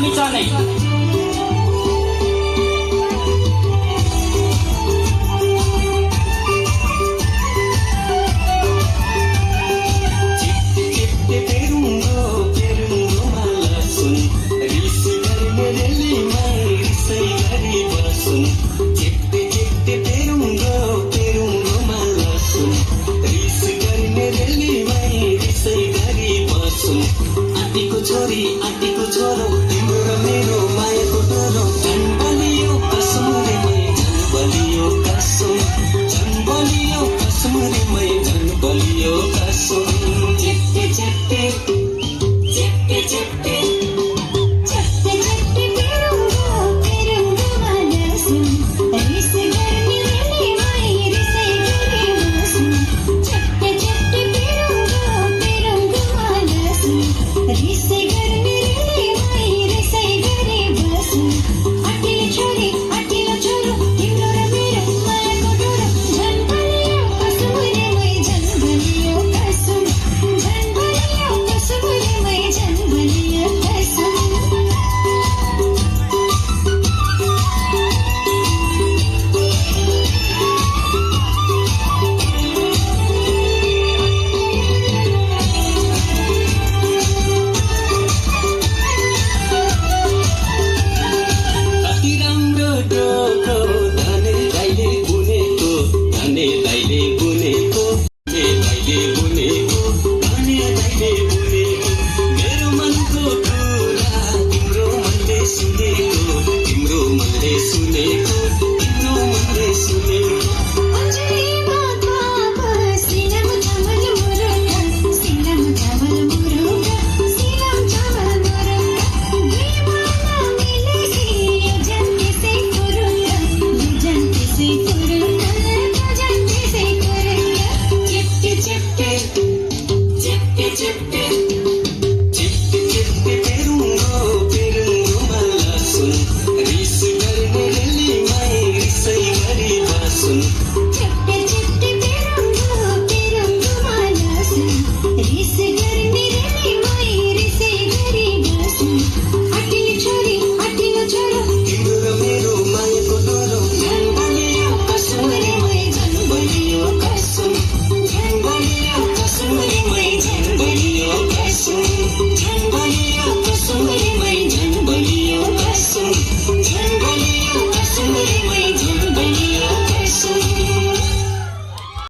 हामी चानै आँटीको छोरो तिम्रो र मेरो मायाको डोरो झन् बलियो कसम रे मै झन् बलियो कसम झन् बलियो कसम रे मै झन् बलियो कसम चिप्टे चिप्टे चिप्टे चिप्टे चिप्टे चिप्टे पेरुङ्गो मानसुन रिस गर्ने रेली मै रिसै गरे बसुन चिप्टे चिप्टे पेरुङ्गो मानसुन रिसै soon.